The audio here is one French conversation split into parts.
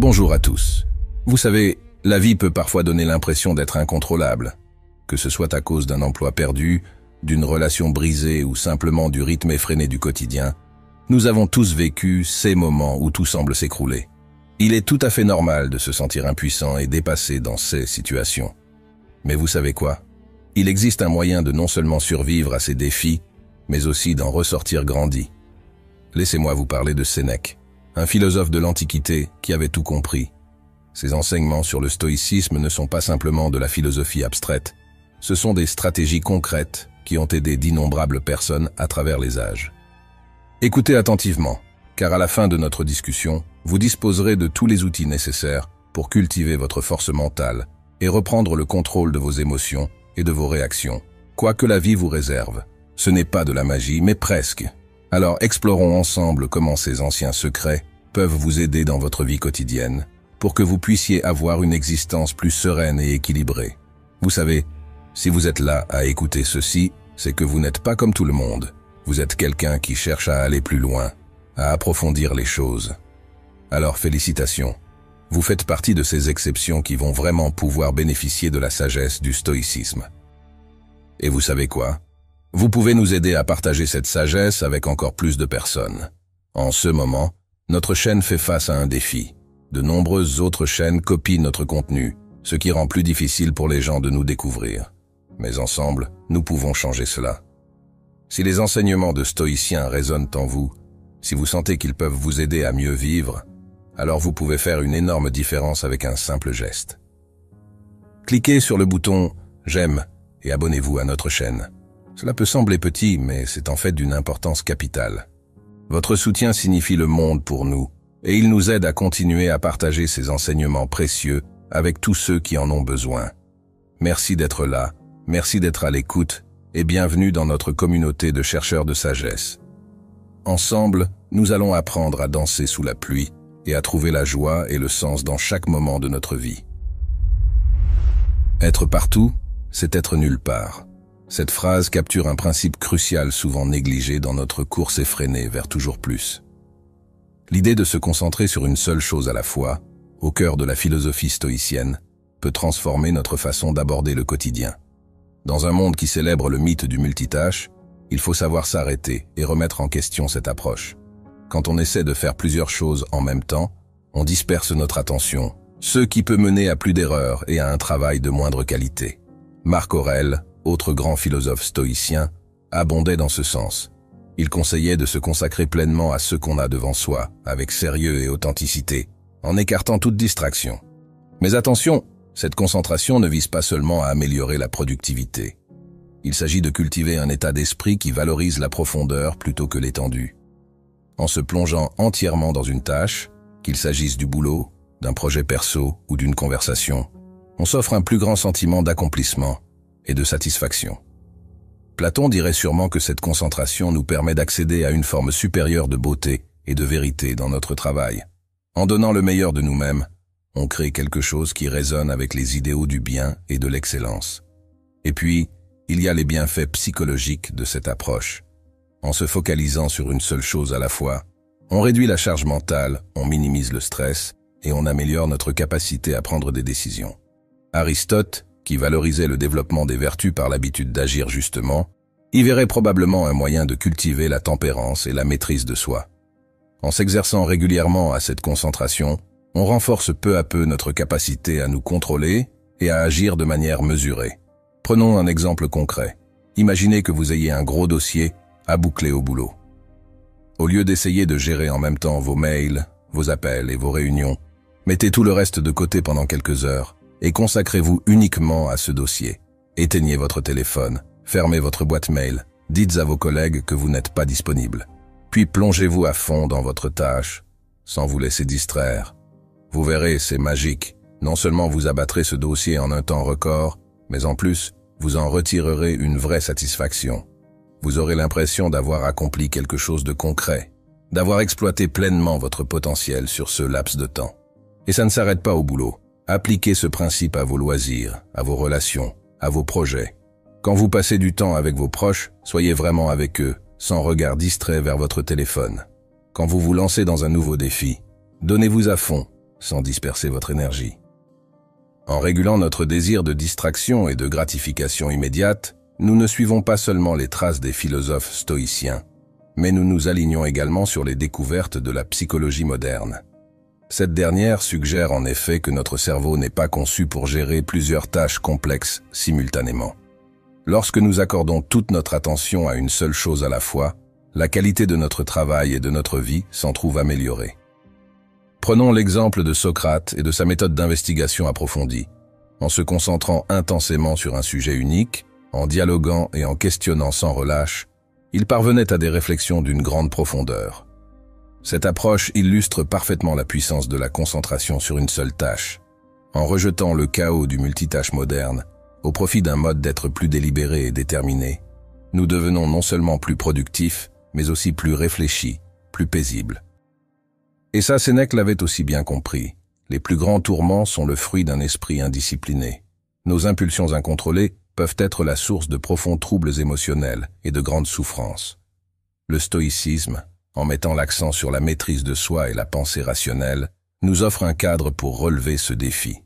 Bonjour à tous. Vous savez, la vie peut parfois donner l'impression d'être incontrôlable, que ce soit à cause d'un emploi perdu, d'une relation brisée ou simplement du rythme effréné du quotidien. Nous avons tous vécu ces moments où tout semble s'écrouler. Il est tout à fait normal de se sentir impuissant et dépassé dans ces situations. Mais vous savez quoi? Il existe un moyen de non seulement survivre à ces défis, mais aussi d'en ressortir grandi. Laissez-moi vous parler de Sénèque, un philosophe de l'Antiquité qui avait tout compris. Ses enseignements sur le stoïcisme ne sont pas simplement de la philosophie abstraite, ce sont des stratégies concrètes qui ont aidé d'innombrables personnes à travers les âges. Écoutez attentivement, car à la fin de notre discussion, vous disposerez de tous les outils nécessaires pour cultiver votre force mentale et reprendre le contrôle de vos émotions et de vos réactions. Quoi que la vie vous réserve, ce n'est pas de la magie, mais presque. Alors explorons ensemble comment ces anciens secrets peuvent vous aider dans votre vie quotidienne pour que vous puissiez avoir une existence plus sereine et équilibrée. Vous savez, si vous êtes là à écouter ceci, c'est que vous n'êtes pas comme tout le monde. Vous êtes quelqu'un qui cherche à aller plus loin, à approfondir les choses. Alors félicitations, vous faites partie de ces exceptions qui vont vraiment pouvoir bénéficier de la sagesse du stoïcisme. Et vous savez quoi? Vous pouvez nous aider à partager cette sagesse avec encore plus de personnes. En ce moment, notre chaîne fait face à un défi. De nombreuses autres chaînes copient notre contenu, ce qui rend plus difficile pour les gens de nous découvrir. Mais ensemble, nous pouvons changer cela. Si les enseignements de stoïciens résonnent en vous, si vous sentez qu'ils peuvent vous aider à mieux vivre, alors vous pouvez faire une énorme différence avec un simple geste. Cliquez sur le bouton « J'aime » et abonnez-vous à notre chaîne. Cela peut sembler petit, mais c'est en fait d'une importance capitale. Votre soutien signifie le monde pour nous, et il nous aide à continuer à partager ces enseignements précieux avec tous ceux qui en ont besoin. Merci d'être là, merci d'être à l'écoute, et bienvenue dans notre communauté de chercheurs de sagesse. Ensemble, nous allons apprendre à danser sous la pluie et à trouver la joie et le sens dans chaque moment de notre vie. Être partout, c'est être nulle part. Cette phrase capture un principe crucial souvent négligé dans notre course effrénée vers toujours plus. L'idée de se concentrer sur une seule chose à la fois, au cœur de la philosophie stoïcienne, peut transformer notre façon d'aborder le quotidien. Dans un monde qui célèbre le mythe du multitâche, il faut savoir s'arrêter et remettre en question cette approche. Quand on essaie de faire plusieurs choses en même temps, on disperse notre attention, ce qui peut mener à plus d'erreurs et à un travail de moindre qualité. Marc Aurèle, autre grand philosophe stoïcien, abondait dans ce sens. Il conseillait de se consacrer pleinement à ce qu'on a devant soi, avec sérieux et authenticité, en écartant toute distraction. Mais attention, cette concentration ne vise pas seulement à améliorer la productivité. Il s'agit de cultiver un état d'esprit qui valorise la profondeur plutôt que l'étendue. En se plongeant entièrement dans une tâche, qu'il s'agisse du boulot, d'un projet perso ou d'une conversation, on s'offre un plus grand sentiment d'accomplissement et de satisfaction. Platon dirait sûrement que cette concentration nous permet d'accéder à une forme supérieure de beauté et de vérité dans notre travail. En donnant le meilleur de nous-mêmes, on crée quelque chose qui résonne avec les idéaux du bien et de l'excellence. Et puis, il y a les bienfaits psychologiques de cette approche. En se focalisant sur une seule chose à la fois, on réduit la charge mentale, on minimise le stress et on améliore notre capacité à prendre des décisions. Aristote, qui valorisait le développement des vertus par l'habitude d'agir justement, y verrait probablement un moyen de cultiver la tempérance et la maîtrise de soi. En s'exerçant régulièrement à cette concentration, on renforce peu à peu notre capacité à nous contrôler et à agir de manière mesurée. Prenons un exemple concret. Imaginez que vous ayez un gros dossier à boucler au boulot. Au lieu d'essayer de gérer en même temps vos mails, vos appels et vos réunions, mettez tout le reste de côté pendant quelques heures et consacrez-vous uniquement à ce dossier. Éteignez votre téléphone, fermez votre boîte mail, dites à vos collègues que vous n'êtes pas disponible. Puis plongez-vous à fond dans votre tâche, sans vous laisser distraire. Vous verrez, c'est magique. Non seulement vous abattrez ce dossier en un temps record, mais en plus, vous en retirerez une vraie satisfaction. Vous aurez l'impression d'avoir accompli quelque chose de concret, d'avoir exploité pleinement votre potentiel sur ce laps de temps. Et ça ne s'arrête pas au boulot. Appliquez ce principe à vos loisirs, à vos relations, à vos projets. Quand vous passez du temps avec vos proches, soyez vraiment avec eux, sans regard distrait vers votre téléphone. Quand vous vous lancez dans un nouveau défi, donnez-vous à fond, sans disperser votre énergie. En régulant notre désir de distraction et de gratification immédiate, nous ne suivons pas seulement les traces des philosophes stoïciens, mais nous nous alignons également sur les découvertes de la psychologie moderne. Cette dernière suggère en effet que notre cerveau n'est pas conçu pour gérer plusieurs tâches complexes simultanément. Lorsque nous accordons toute notre attention à une seule chose à la fois, la qualité de notre travail et de notre vie s'en trouve améliorée. Prenons l'exemple de Socrate et de sa méthode d'investigation approfondie. En se concentrant intensément sur un sujet unique, en dialoguant et en questionnant sans relâche, il parvenait à des réflexions d'une grande profondeur. Cette approche illustre parfaitement la puissance de la concentration sur une seule tâche. En rejetant le chaos du multitâche moderne, au profit d'un mode d'être plus délibéré et déterminé, nous devenons non seulement plus productifs, mais aussi plus réfléchis, plus paisibles. Et ça, Sénèque l'avait aussi bien compris. Les plus grands tourments sont le fruit d'un esprit indiscipliné. Nos impulsions incontrôlées peuvent être la source de profonds troubles émotionnels et de grandes souffrances. Le stoïcisme, en mettant l'accent sur la maîtrise de soi et la pensée rationnelle, nous offre un cadre pour relever ce défi.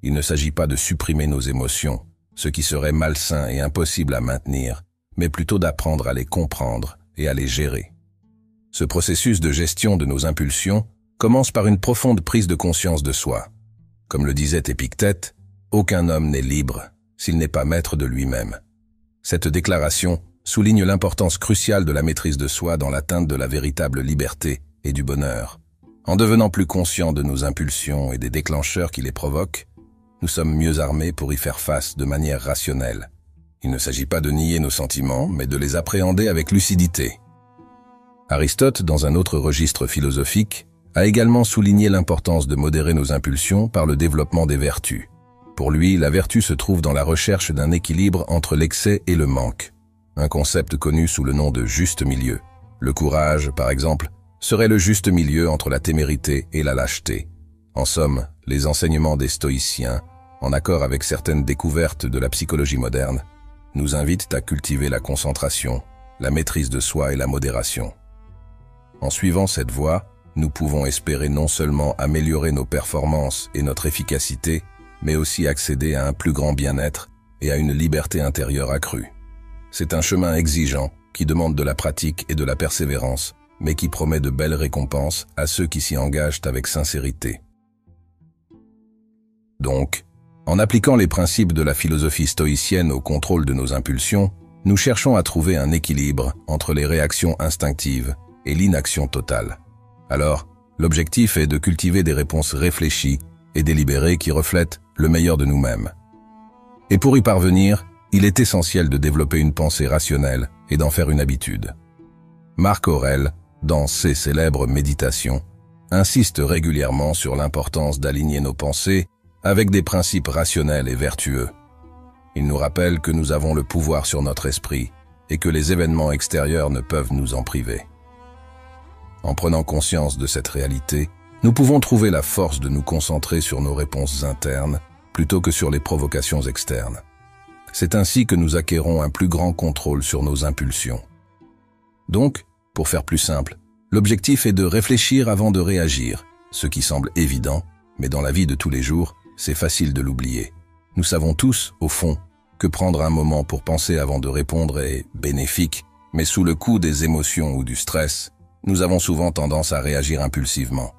Il ne s'agit pas de supprimer nos émotions, ce qui serait malsain et impossible à maintenir, mais plutôt d'apprendre à les comprendre et à les gérer. Ce processus de gestion de nos impulsions commence par une profonde prise de conscience de soi. Comme le disait Épictète, aucun homme n'est libre s'il n'est pas maître de lui-même. Cette déclaration souligne l'importance cruciale de la maîtrise de soi dans l'atteinte de la véritable liberté et du bonheur. En devenant plus conscients de nos impulsions et des déclencheurs qui les provoquent, nous sommes mieux armés pour y faire face de manière rationnelle. Il ne s'agit pas de nier nos sentiments, mais de les appréhender avec lucidité. Aristote, dans un autre registre philosophique, a également souligné l'importance de modérer nos impulsions par le développement des vertus. Pour lui, la vertu se trouve dans la recherche d'un équilibre entre l'excès et le manque, un concept connu sous le nom de juste milieu. Le courage, par exemple, serait le juste milieu entre la témérité et la lâcheté. En somme, les enseignements des stoïciens, en accord avec certaines découvertes de la psychologie moderne, nous invitent à cultiver la concentration, la maîtrise de soi et la modération. En suivant cette voie, nous pouvons espérer non seulement améliorer nos performances et notre efficacité, mais aussi accéder à un plus grand bien-être et à une liberté intérieure accrue. C'est un chemin exigeant qui demande de la pratique et de la persévérance, mais qui promet de belles récompenses à ceux qui s'y engagent avec sincérité. Donc, en appliquant les principes de la philosophie stoïcienne au contrôle de nos impulsions, nous cherchons à trouver un équilibre entre les réactions instinctives et l'inaction totale. Alors, l'objectif est de cultiver des réponses réfléchies et délibérées qui reflètent le meilleur de nous-mêmes. Et pour y parvenir, il est essentiel de développer une pensée rationnelle et d'en faire une habitude. Marc Aurèle, dans ses célèbres méditations, insiste régulièrement sur l'importance d'aligner nos pensées avec des principes rationnels et vertueux. Il nous rappelle que nous avons le pouvoir sur notre esprit et que les événements extérieurs ne peuvent nous en priver. En prenant conscience de cette réalité, nous pouvons trouver la force de nous concentrer sur nos réponses internes plutôt que sur les provocations externes. C'est ainsi que nous acquérons un plus grand contrôle sur nos impulsions. Donc, pour faire plus simple, l'objectif est de réfléchir avant de réagir, ce qui semble évident, mais dans la vie de tous les jours, c'est facile de l'oublier. Nous savons tous, au fond, que prendre un moment pour penser avant de répondre est bénéfique, mais sous le coup des émotions ou du stress, nous avons souvent tendance à réagir impulsivement.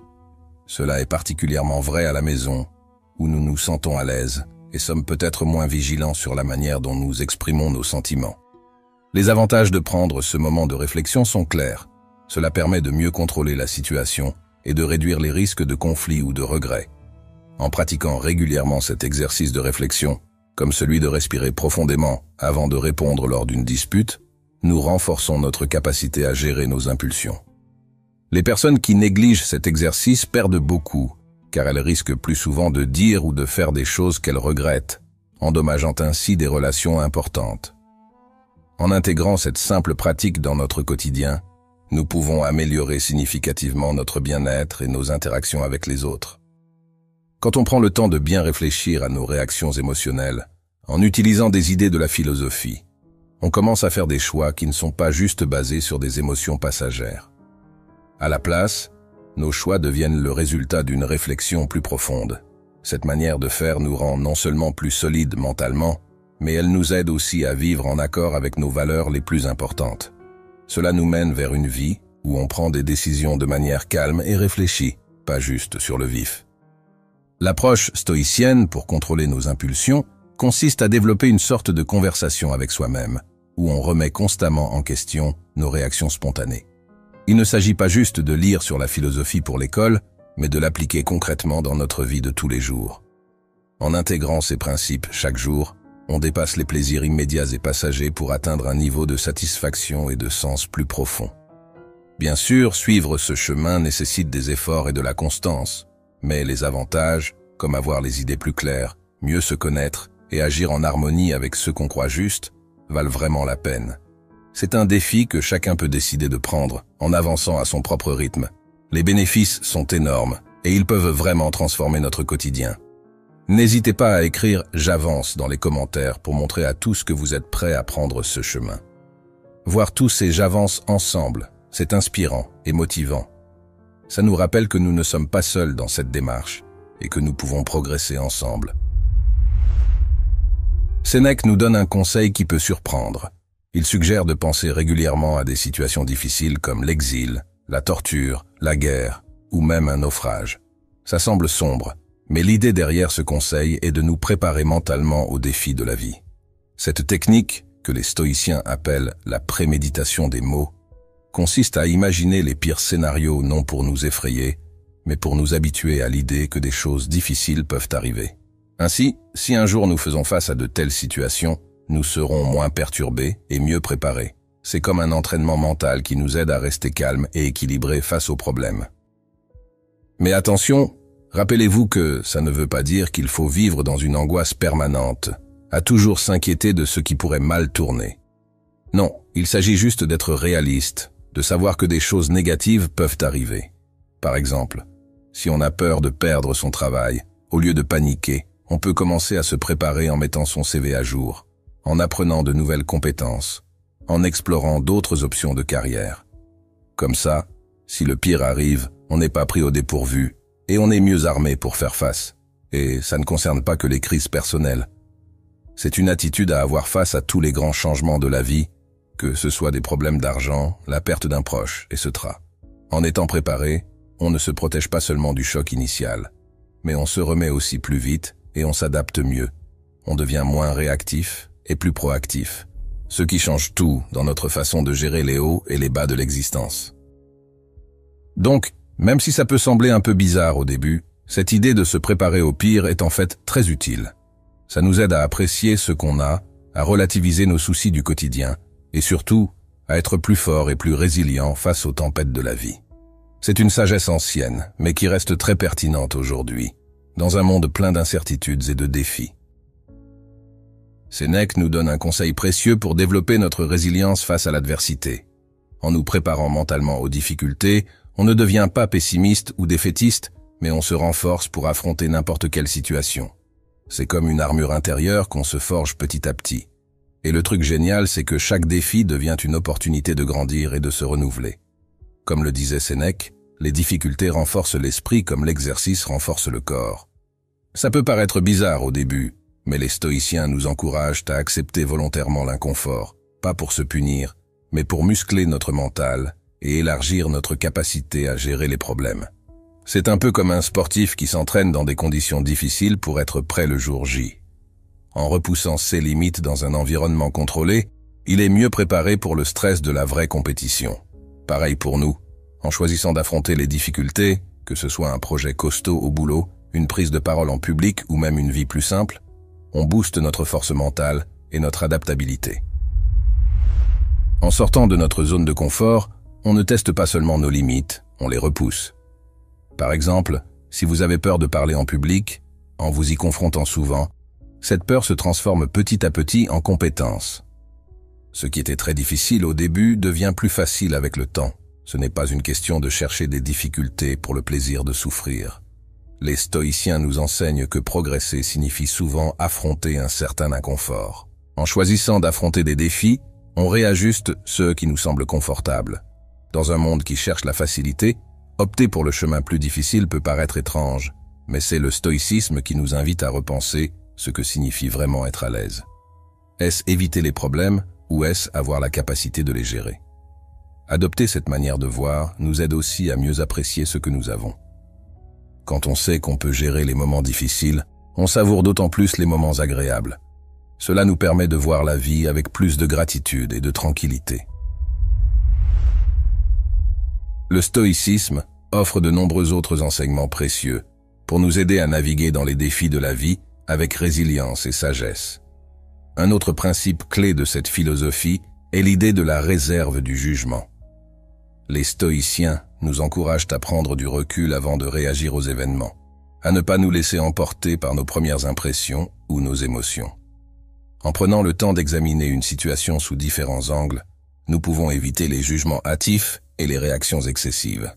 Cela est particulièrement vrai à la maison, où nous nous sentons à l'aise et sommes peut-être moins vigilants sur la manière dont nous exprimons nos sentiments. Les avantages de prendre ce moment de réflexion sont clairs. Cela permet de mieux contrôler la situation et de réduire les risques de conflits ou de regrets. En pratiquant régulièrement cet exercice de réflexion, comme celui de respirer profondément avant de répondre lors d'une dispute, nous renforçons notre capacité à gérer nos impulsions. Les personnes qui négligent cet exercice perdent beaucoup, car elles risquent plus souvent de dire ou de faire des choses qu'elles regrettent, endommageant ainsi des relations importantes. En intégrant cette simple pratique dans notre quotidien, nous pouvons améliorer significativement notre bien-être et nos interactions avec les autres. Quand on prend le temps de bien réfléchir à nos réactions émotionnelles, en utilisant des idées de la philosophie, on commence à faire des choix qui ne sont pas juste basés sur des émotions passagères. À la place, nos choix deviennent le résultat d'une réflexion plus profonde. Cette manière de faire nous rend non seulement plus solides mentalement, mais elle nous aide aussi à vivre en accord avec nos valeurs les plus importantes. Cela nous mène vers une vie où on prend des décisions de manière calme et réfléchie, pas juste sur le vif. L'approche stoïcienne pour contrôler nos impulsions consiste à développer une sorte de conversation avec soi-même, où on remet constamment en question nos réactions spontanées. Il ne s'agit pas juste de lire sur la philosophie pour l'école, mais de l'appliquer concrètement dans notre vie de tous les jours. En intégrant ces principes chaque jour, on dépasse les plaisirs immédiats et passagers pour atteindre un niveau de satisfaction et de sens plus profond. Bien sûr, suivre ce chemin nécessite des efforts et de la constance, mais les avantages, comme avoir les idées plus claires, mieux se connaître et agir en harmonie avec ce qu'on croit juste, valent vraiment la peine. C'est un défi que chacun peut décider de prendre, en avançant à son propre rythme. Les bénéfices sont énormes, et ils peuvent vraiment transformer notre quotidien. N'hésitez pas à écrire « J'avance » dans les commentaires pour montrer à tous que vous êtes prêts à prendre ce chemin. Voir tous ces « J'avance » ensemble, c'est inspirant et motivant. Ça nous rappelle que nous ne sommes pas seuls dans cette démarche, et que nous pouvons progresser ensemble. Sénèque nous donne un conseil qui peut surprendre. Il suggère de penser régulièrement à des situations difficiles comme l'exil, la torture, la guerre ou même un naufrage. Ça semble sombre, mais l'idée derrière ce conseil est de nous préparer mentalement aux défis de la vie. Cette technique, que les stoïciens appellent la préméditation des maux, consiste à imaginer les pires scénarios non pour nous effrayer, mais pour nous habituer à l'idée que des choses difficiles peuvent arriver. Ainsi, si un jour nous faisons face à de telles situations, nous serons moins perturbés et mieux préparés. C'est comme un entraînement mental qui nous aide à rester calmes et équilibrés face aux problèmes. Mais attention, rappelez-vous que ça ne veut pas dire qu'il faut vivre dans une angoisse permanente, à toujours s'inquiéter de ce qui pourrait mal tourner. Non, il s'agit juste d'être réaliste, de savoir que des choses négatives peuvent arriver. Par exemple, si on a peur de perdre son travail, au lieu de paniquer, on peut commencer à se préparer en mettant son CV à jour, en apprenant de nouvelles compétences, en explorant d'autres options de carrière. Comme ça, si le pire arrive, on n'est pas pris au dépourvu et on est mieux armé pour faire face. Et ça ne concerne pas que les crises personnelles. C'est une attitude à avoir face à tous les grands changements de la vie, que ce soit des problèmes d'argent, la perte d'un proche, etc. En étant préparé, on ne se protège pas seulement du choc initial, mais on se remet aussi plus vite et on s'adapte mieux. On devient moins réactif et plus proactif, ce qui change tout dans notre façon de gérer les hauts et les bas de l'existence. Donc, même si ça peut sembler un peu bizarre au début, cette idée de se préparer au pire est en fait très utile. Ça nous aide à apprécier ce qu'on a, à relativiser nos soucis du quotidien, et surtout, à être plus fort et plus résilient face aux tempêtes de la vie. C'est une sagesse ancienne, mais qui reste très pertinente aujourd'hui, dans un monde plein d'incertitudes et de défis. Sénèque nous donne un conseil précieux pour développer notre résilience face à l'adversité. En nous préparant mentalement aux difficultés, on ne devient pas pessimiste ou défaitiste, mais on se renforce pour affronter n'importe quelle situation. C'est comme une armure intérieure qu'on se forge petit à petit. Et le truc génial, c'est que chaque défi devient une opportunité de grandir et de se renouveler. Comme le disait Sénèque, les difficultés renforcent l'esprit comme l'exercice renforce le corps. Ça peut paraître bizarre au début, mais les stoïciens nous encouragent à accepter volontairement l'inconfort, pas pour se punir, mais pour muscler notre mental et élargir notre capacité à gérer les problèmes. C'est un peu comme un sportif qui s'entraîne dans des conditions difficiles pour être prêt le jour J. En repoussant ses limites dans un environnement contrôlé, il est mieux préparé pour le stress de la vraie compétition. Pareil pour nous. En choisissant d'affronter les difficultés, que ce soit un projet costaud au boulot, une prise de parole en public ou même une vie plus simple, on booste notre force mentale et notre adaptabilité. En sortant de notre zone de confort, on ne teste pas seulement nos limites, on les repousse. Par exemple, si vous avez peur de parler en public, en vous y confrontant souvent, cette peur se transforme petit à petit en compétence. Ce qui était très difficile au début devient plus facile avec le temps. Ce n'est pas une question de chercher des difficultés pour le plaisir de souffrir. Les stoïciens nous enseignent que progresser signifie souvent affronter un certain inconfort. En choisissant d'affronter des défis, on réajuste ceux qui nous semblent confortables. Dans un monde qui cherche la facilité, Opter pour le chemin plus difficile peut paraître étrange, mais c'est le stoïcisme qui nous invite à repenser ce que signifie vraiment être à l'aise. Est-ce éviter les problèmes ou est-ce avoir la capacité de les gérer? Adopter cette manière de voir nous aide aussi à mieux apprécier ce que nous avons. Quand on sait qu'on peut gérer les moments difficiles, on savoure d'autant plus les moments agréables. Cela nous permet de voir la vie avec plus de gratitude et de tranquillité. Le stoïcisme offre de nombreux autres enseignements précieux pour nous aider à naviguer dans les défis de la vie avec résilience et sagesse. Un autre principe clé de cette philosophie est l'idée de la réserve du jugement. Les stoïciens nous encouragent à prendre du recul avant de réagir aux événements, à ne pas nous laisser emporter par nos premières impressions ou nos émotions. En prenant le temps d'examiner une situation sous différents angles, nous pouvons éviter les jugements hâtifs et les réactions excessives.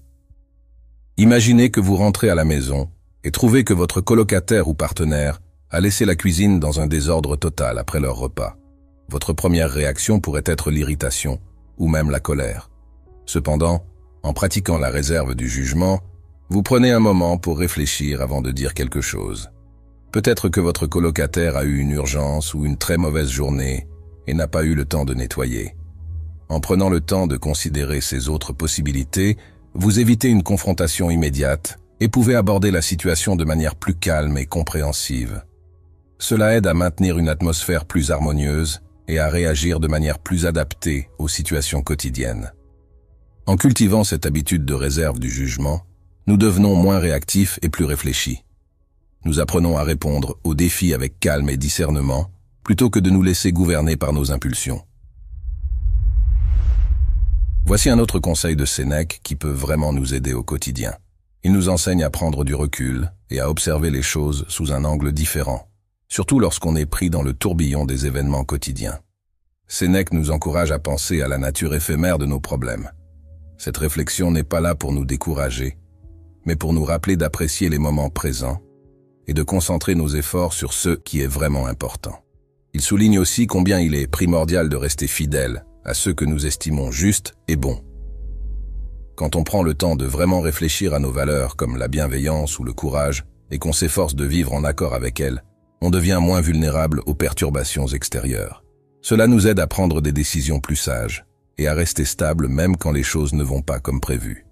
Imaginez que vous rentrez à la maison et trouvez que votre colocataire ou partenaire a laissé la cuisine dans un désordre total après leur repas. Votre première réaction pourrait être l'irritation ou même la colère. Cependant, en pratiquant la réserve du jugement, vous prenez un moment pour réfléchir avant de dire quelque chose. Peut-être que votre colocataire a eu une urgence ou une très mauvaise journée et n'a pas eu le temps de nettoyer. En prenant le temps de considérer ces autres possibilités, vous évitez une confrontation immédiate et pouvez aborder la situation de manière plus calme et compréhensive. Cela aide à maintenir une atmosphère plus harmonieuse et à réagir de manière plus adaptée aux situations quotidiennes. En cultivant cette habitude de réserve du jugement, nous devenons moins réactifs et plus réfléchis. Nous apprenons à répondre aux défis avec calme et discernement, plutôt que de nous laisser gouverner par nos impulsions. Voici un autre conseil de Sénèque qui peut vraiment nous aider au quotidien. Il nous enseigne à prendre du recul et à observer les choses sous un angle différent, surtout lorsqu'on est pris dans le tourbillon des événements quotidiens. Sénèque nous encourage à penser à la nature éphémère de nos problèmes. Cette réflexion n'est pas là pour nous décourager, mais pour nous rappeler d'apprécier les moments présents et de concentrer nos efforts sur ce qui est vraiment important. Il souligne aussi combien il est primordial de rester fidèle à ceux que nous estimons justes et bons. Quand on prend le temps de vraiment réfléchir à nos valeurs comme la bienveillance ou le courage et qu'on s'efforce de vivre en accord avec elles, on devient moins vulnérable aux perturbations extérieures. Cela nous aide à prendre des décisions plus sages et à rester stable même quand les choses ne vont pas comme prévu.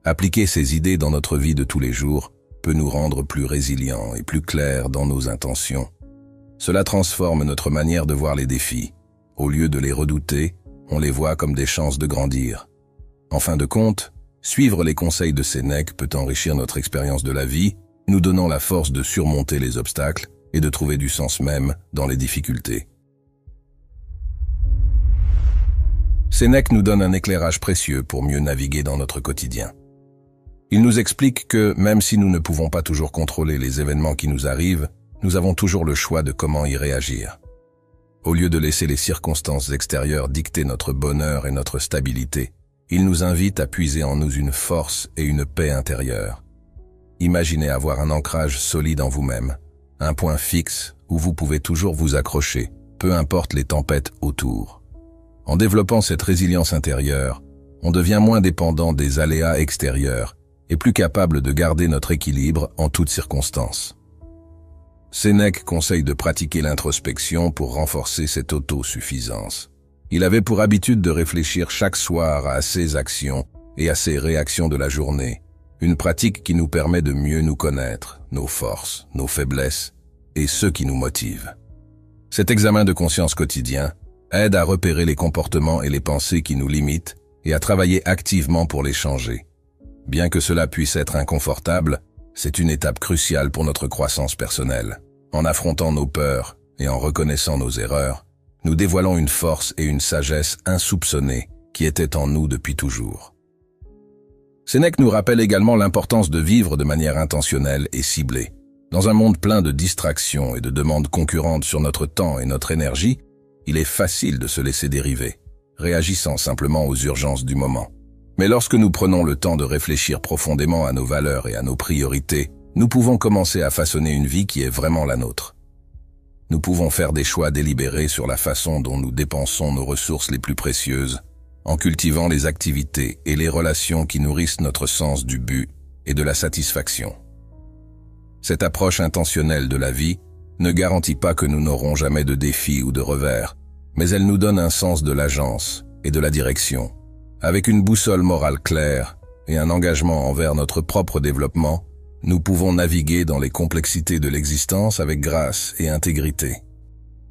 Appliquer ces idées dans notre vie de tous les jours peut nous rendre plus résilients et plus clairs dans nos intentions. Cela transforme notre manière de voir les défis. Au lieu de les redouter, on les voit comme des chances de grandir. En fin de compte, suivre les conseils de Sénèque peut enrichir notre expérience de la vie, nous donnant la force de surmonter les obstacles et de trouver du sens même dans les difficultés. Sénèque nous donne un éclairage précieux pour mieux naviguer dans notre quotidien. Il nous explique que, même si nous ne pouvons pas toujours contrôler les événements qui nous arrivent, nous avons toujours le choix de comment y réagir. Au lieu de laisser les circonstances extérieures dicter notre bonheur et notre stabilité, il nous invite à puiser en nous une force et une paix intérieure. Imaginez avoir un ancrage solide en vous-même, un point fixe où vous pouvez toujours vous accrocher, peu importe les tempêtes autour. En développant cette résilience intérieure, on devient moins dépendant des aléas extérieurs et plus capable de garder notre équilibre en toutes circonstances. Sénèque conseille de pratiquer l'introspection pour renforcer cette autosuffisance. Il avait pour habitude de réfléchir chaque soir à ses actions et à ses réactions de la journée, une pratique qui nous permet de mieux nous connaître, nos forces, nos faiblesses et ce qui nous motive. Cet examen de conscience quotidien aide à repérer les comportements et les pensées qui nous limitent et à travailler activement pour les changer. Bien que cela puisse être inconfortable, c'est une étape cruciale pour notre croissance personnelle. En affrontant nos peurs et en reconnaissant nos erreurs, nous dévoilons une force et une sagesse insoupçonnées qui étaient en nous depuis toujours. Sénèque nous rappelle également l'importance de vivre de manière intentionnelle et ciblée. Dans un monde plein de distractions et de demandes concurrentes sur notre temps et notre énergie, il est facile de se laisser dériver, réagissant simplement aux urgences du moment. Mais lorsque nous prenons le temps de réfléchir profondément à nos valeurs et à nos priorités, nous pouvons commencer à façonner une vie qui est vraiment la nôtre. Nous pouvons faire des choix délibérés sur la façon dont nous dépensons nos ressources les plus précieuses, en cultivant les activités et les relations qui nourrissent notre sens du but et de la satisfaction. Cette approche intentionnelle de la vie ne garantit pas que nous n'aurons jamais de défis ou de revers, mais elle nous donne un sens de l'agence et de la direction. Avec une boussole morale claire et un engagement envers notre propre développement, nous pouvons naviguer dans les complexités de l'existence avec grâce et intégrité.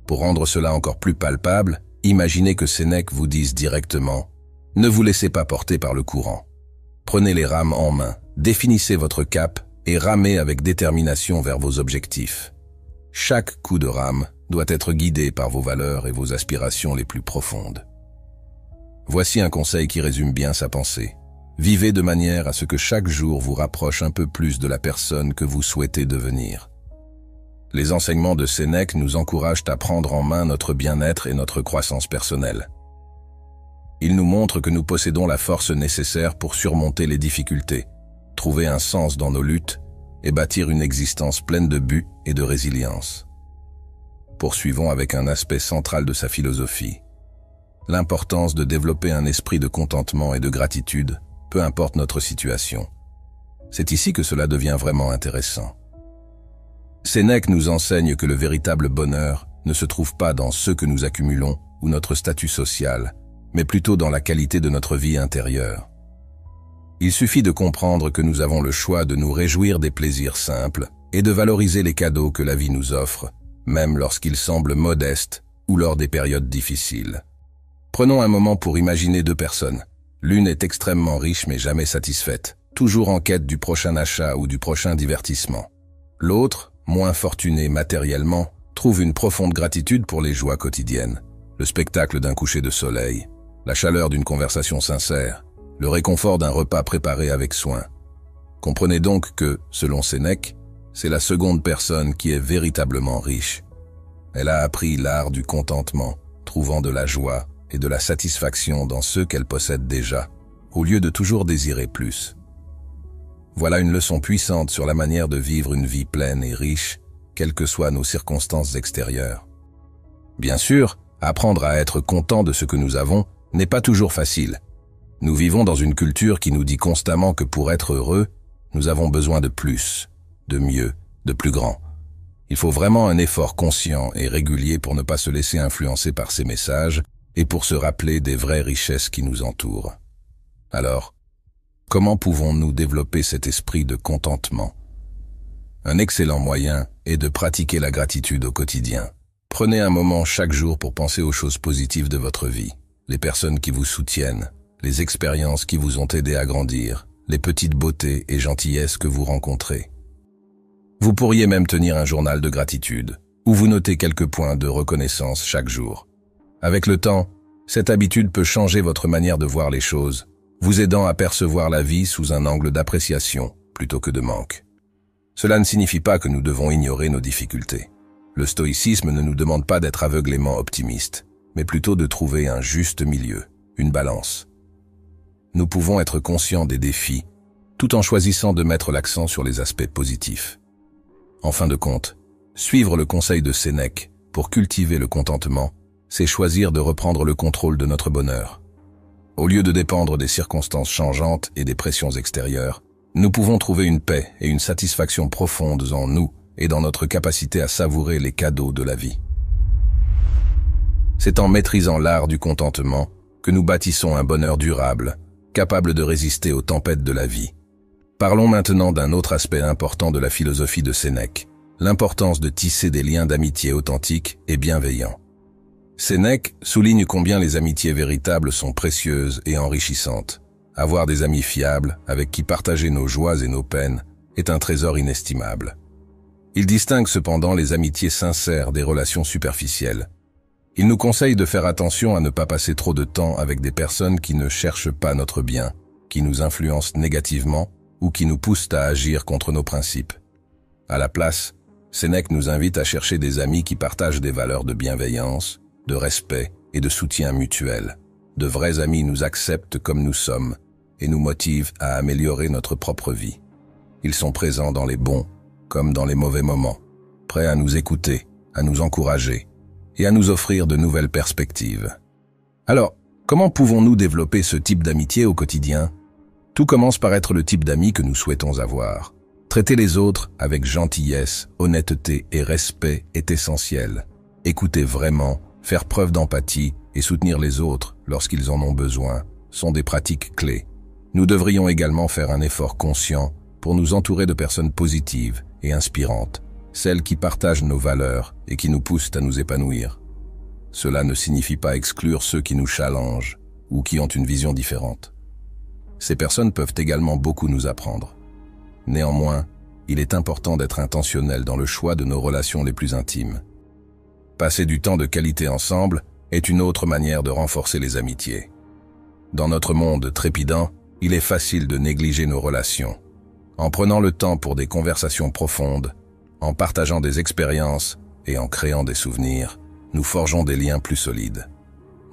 Pour rendre cela encore plus palpable, imaginez que Sénèque vous dise directement « Ne vous laissez pas porter par le courant. Prenez les rames en main, définissez votre cap et ramez avec détermination vers vos objectifs. Chaque coup de rame doit être guidé par vos valeurs et vos aspirations les plus profondes. » Voici un conseil qui résume bien sa pensée. Vivez de manière à ce que chaque jour vous rapproche un peu plus de la personne que vous souhaitez devenir. Les enseignements de Sénèque nous encouragent à prendre en main notre bien-être et notre croissance personnelle. Ils nous montrent que nous possédons la force nécessaire pour surmonter les difficultés, trouver un sens dans nos luttes et bâtir une existence pleine de buts et de résilience. Poursuivons avec un aspect central de sa philosophie, l'importance de développer un esprit de contentement et de gratitude, peu importe notre situation. C'est ici que cela devient vraiment intéressant. Sénèque nous enseigne que le véritable bonheur ne se trouve pas dans ce que nous accumulons ou notre statut social, mais plutôt dans la qualité de notre vie intérieure. Il suffit de comprendre que nous avons le choix de nous réjouir des plaisirs simples et de valoriser les cadeaux que la vie nous offre, même lorsqu'ils semblent modestes ou lors des périodes difficiles. Prenons un moment pour imaginer deux personnes. L'une est extrêmement riche mais jamais satisfaite, toujours en quête du prochain achat ou du prochain divertissement. L'autre, moins fortunée matériellement, trouve une profonde gratitude pour les joies quotidiennes, le spectacle d'un coucher de soleil, la chaleur d'une conversation sincère, le réconfort d'un repas préparé avec soin. Comprenez donc que, selon Sénèque, c'est la seconde personne qui est véritablement riche. Elle a appris l'art du contentement, trouvant de la joie et de la satisfaction dans ce qu'elle possède déjà, au lieu de toujours désirer plus. Voilà une leçon puissante sur la manière de vivre une vie pleine et riche, quelles que soient nos circonstances extérieures. Bien sûr, apprendre à être content de ce que nous avons n'est pas toujours facile. Nous vivons dans une culture qui nous dit constamment que pour être heureux, nous avons besoin de plus, de mieux, de plus grand. Il faut vraiment un effort conscient et régulier pour ne pas se laisser influencer par ces messages et pour se rappeler des vraies richesses qui nous entourent. Alors, comment pouvons-nous développer cet esprit de contentement? Un excellent moyen est de pratiquer la gratitude au quotidien. Prenez un moment chaque jour pour penser aux choses positives de votre vie, les personnes qui vous soutiennent, les expériences qui vous ont aidé à grandir, les petites beautés et gentillesses que vous rencontrez. Vous pourriez même tenir un journal de gratitude, où vous notez quelques points de reconnaissance chaque jour. Avec le temps, cette habitude peut changer votre manière de voir les choses, vous aidant à percevoir la vie sous un angle d'appréciation plutôt que de manque. Cela ne signifie pas que nous devons ignorer nos difficultés. Le stoïcisme ne nous demande pas d'être aveuglément optimistes, mais plutôt de trouver un juste milieu, une balance. Nous pouvons être conscients des défis, tout en choisissant de mettre l'accent sur les aspects positifs. En fin de compte, suivre le conseil de Sénèque pour cultiver le contentement, c'est choisir de reprendre le contrôle de notre bonheur. Au lieu de dépendre des circonstances changeantes et des pressions extérieures, nous pouvons trouver une paix et une satisfaction profondes en nous et dans notre capacité à savourer les cadeaux de la vie. C'est en maîtrisant l'art du contentement que nous bâtissons un bonheur durable, capable de résister aux tempêtes de la vie. Parlons maintenant d'un autre aspect important de la philosophie de Sénèque, l'importance de tisser des liens d'amitié authentiques et bienveillants. Sénèque souligne combien les amitiés véritables sont précieuses et enrichissantes. Avoir des amis fiables, avec qui partager nos joies et nos peines, est un trésor inestimable. Il distingue cependant les amitiés sincères des relations superficielles. Il nous conseille de faire attention à ne pas passer trop de temps avec des personnes qui ne cherchent pas notre bien, qui nous influencent négativement ou qui nous poussent à agir contre nos principes. À la place, Sénèque nous invite à chercher des amis qui partagent des valeurs de bienveillance, de respect et de soutien mutuel. De vrais amis nous acceptent comme nous sommes et nous motivent à améliorer notre propre vie. Ils sont présents dans les bons comme dans les mauvais moments, prêts à nous écouter, à nous encourager et à nous offrir de nouvelles perspectives. Alors, Comment pouvons-nous développer ce type d'amitié au quotidien? Tout commence par être le type d'amis que nous souhaitons avoir. Traiter les autres avec gentillesse, honnêteté et respect est essentiel. Écouter vraiment, faire preuve d'empathie et soutenir les autres lorsqu'ils en ont besoin sont des pratiques clés. Nous devrions également faire un effort conscient pour nous entourer de personnes positives et inspirantes, celles qui partagent nos valeurs et qui nous poussent à nous épanouir. Cela ne signifie pas exclure ceux qui nous challengent ou qui ont une vision différente. Ces personnes peuvent également beaucoup nous apprendre. Néanmoins, il est important d'être intentionnel dans le choix de nos relations les plus intimes. Passer du temps de qualité ensemble est une autre manière de renforcer les amitiés. Dans notre monde trépidant, il est facile de négliger nos relations. En prenant le temps pour des conversations profondes, en partageant des expériences et en créant des souvenirs, nous forgeons des liens plus solides.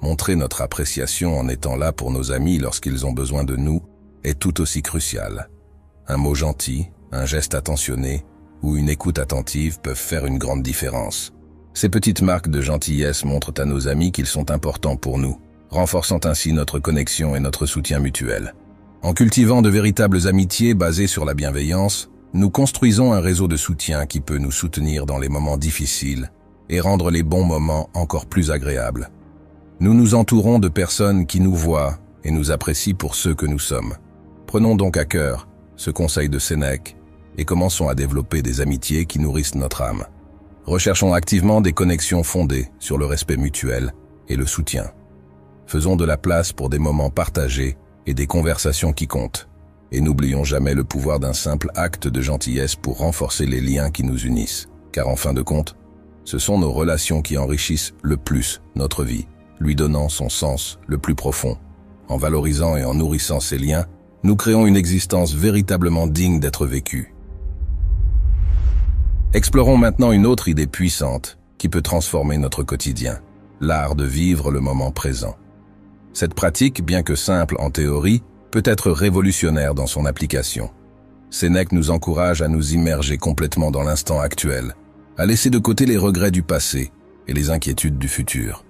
Montrer notre appréciation en étant là pour nos amis lorsqu'ils ont besoin de nous est tout aussi crucial. Un mot gentil, un geste attentionné ou une écoute attentive peuvent faire une grande différence. Ces petites marques de gentillesse montrent à nos amis qu'ils sont importants pour nous, renforçant ainsi notre connexion et notre soutien mutuel. En cultivant de véritables amitiés basées sur la bienveillance, nous construisons un réseau de soutien qui peut nous soutenir dans les moments difficiles et rendre les bons moments encore plus agréables. Nous nous entourons de personnes qui nous voient et nous apprécient pour ceux que nous sommes. Prenons donc à cœur ce conseil de Sénèque et commençons à développer des amitiés qui nourrissent notre âme. Recherchons activement des connexions fondées sur le respect mutuel et le soutien. Faisons de la place pour des moments partagés et des conversations qui comptent. Et n'oublions jamais le pouvoir d'un simple acte de gentillesse pour renforcer les liens qui nous unissent. Car en fin de compte, ce sont nos relations qui enrichissent le plus notre vie, lui donnant son sens le plus profond. En valorisant et en nourrissant ces liens, nous créons une existence véritablement digne d'être vécue. Explorons maintenant une autre idée puissante qui peut transformer notre quotidien, l'art de vivre le moment présent. Cette pratique, bien que simple en théorie, peut être révolutionnaire dans son application. Sénèque nous encourage à nous immerger complètement dans l'instant actuel, à laisser de côté les regrets du passé et les inquiétudes du futur.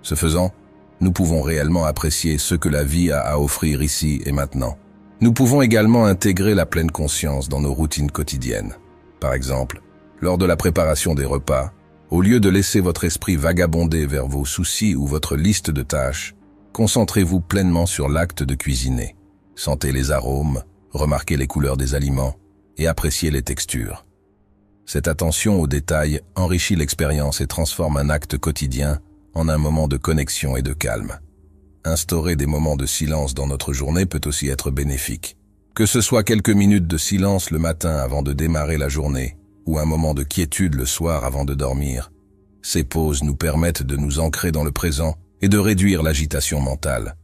Ce faisant, nous pouvons réellement apprécier ce que la vie a à offrir ici et maintenant. Nous pouvons également intégrer la pleine conscience dans nos routines quotidiennes. Par exemple, lors de la préparation des repas, au lieu de laisser votre esprit vagabonder vers vos soucis ou votre liste de tâches, concentrez-vous pleinement sur l'acte de cuisiner. Sentez les arômes, remarquez les couleurs des aliments et appréciez les textures. Cette attention aux détails enrichit l'expérience et transforme un acte quotidien en un moment de connexion et de calme. Instaurer des moments de silence dans notre journée peut aussi être bénéfique. Que ce soit quelques minutes de silence le matin avant de démarrer la journée, ou un moment de quiétude le soir avant de dormir, ces pauses nous permettent de nous ancrer dans le présent et de réduire l'agitation mentale.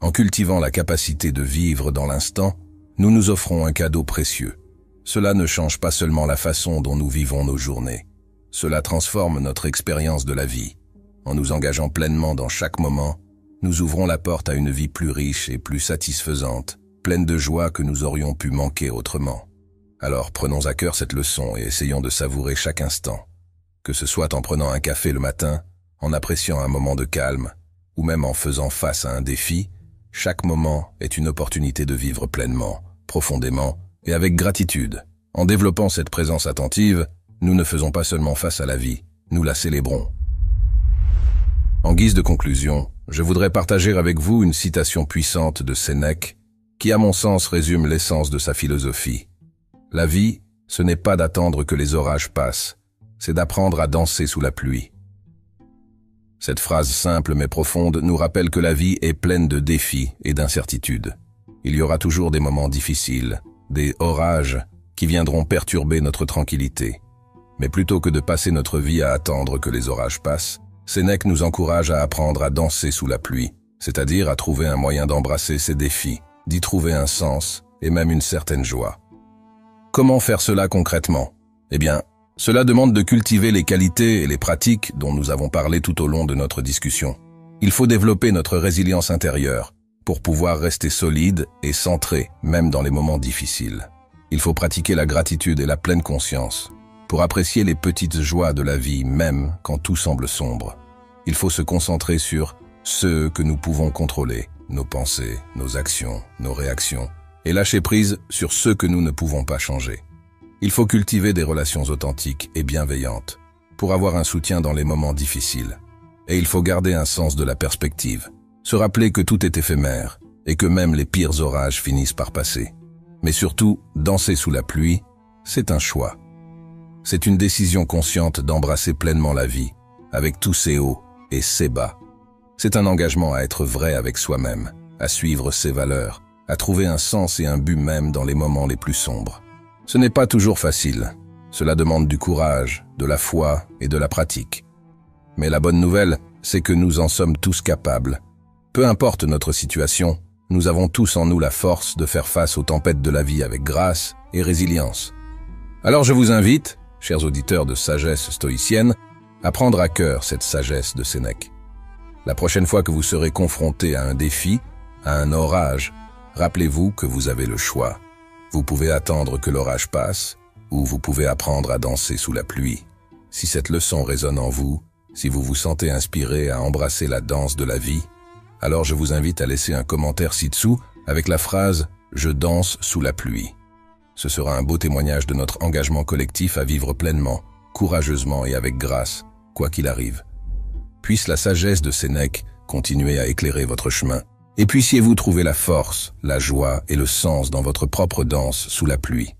En cultivant la capacité de vivre dans l'instant, nous nous offrons un cadeau précieux. Cela ne change pas seulement la façon dont nous vivons nos journées. Cela transforme notre expérience de la vie. En nous engageant pleinement dans chaque moment, nous ouvrons la porte à une vie plus riche et plus satisfaisante, pleine de joie que nous aurions pu manquer autrement. Alors prenons à cœur cette leçon et essayons de savourer chaque instant. Que ce soit en prenant un café le matin, en appréciant un moment de calme, ou même en faisant face à un défi, chaque moment est une opportunité de vivre pleinement, profondément et avec gratitude. En développant cette présence attentive, nous ne faisons pas seulement face à la vie, nous la célébrons. En guise de conclusion, je voudrais partager avec vous une citation puissante de Sénèque qui, à mon sens, résume l'essence de sa philosophie. La vie, ce n'est pas d'attendre que les orages passent, c'est d'apprendre à danser sous la pluie. Cette phrase simple mais profonde nous rappelle que la vie est pleine de défis et d'incertitudes. Il y aura toujours des moments difficiles, des orages qui viendront perturber notre tranquillité. Mais plutôt que de passer notre vie à attendre que les orages passent, Sénèque nous encourage à apprendre à danser sous la pluie, c'est-à-dire à trouver un moyen d'embrasser ces défis, d'y trouver un sens et même une certaine joie. Comment faire cela concrètement? Eh bien, cela demande de cultiver les qualités et les pratiques dont nous avons parlé tout au long de notre discussion. Il faut développer notre résilience intérieure pour pouvoir rester solide et centré, même dans les moments difficiles. Il faut pratiquer la gratitude et la pleine conscience pour apprécier les petites joies de la vie, même quand tout semble sombre. Il faut se concentrer sur ceux que nous pouvons contrôler, nos pensées, nos actions, nos réactions, et lâcher prise sur ceux que nous ne pouvons pas changer. Il faut cultiver des relations authentiques et bienveillantes pour avoir un soutien dans les moments difficiles. Et il faut garder un sens de la perspective, se rappeler que tout est éphémère et que même les pires orages finissent par passer. Mais surtout, danser sous la pluie, c'est un choix. C'est une décision consciente d'embrasser pleinement la vie, avec tous ses hauts et ses bas. C'est un engagement à être vrai avec soi-même, à suivre ses valeurs, à trouver un sens et un but même dans les moments les plus sombres. Ce n'est pas toujours facile. Cela demande du courage, de la foi et de la pratique. Mais la bonne nouvelle, c'est que nous en sommes tous capables. Peu importe notre situation, nous avons tous en nous la force de faire face aux tempêtes de la vie avec grâce et résilience. Alors je vous invite, chers auditeurs de Sagesse stoïcienne, à prendre à cœur cette sagesse de Sénèque. La prochaine fois que vous serez confronté à un défi, à un orage, rappelez-vous que vous avez le choix. Vous pouvez attendre que l'orage passe, ou vous pouvez apprendre à danser sous la pluie. Si cette leçon résonne en vous, si vous vous sentez inspiré à embrasser la danse de la vie, alors je vous invite à laisser un commentaire ci-dessous avec la phrase « Je danse sous la pluie ». Ce sera un beau témoignage de notre engagement collectif à vivre pleinement, courageusement et avec grâce, quoi qu'il arrive. Puisse la sagesse de Sénèque continuer à éclairer votre chemin, et puissiez-vous trouver la force, la joie et le sens dans votre propre danse sous la pluie.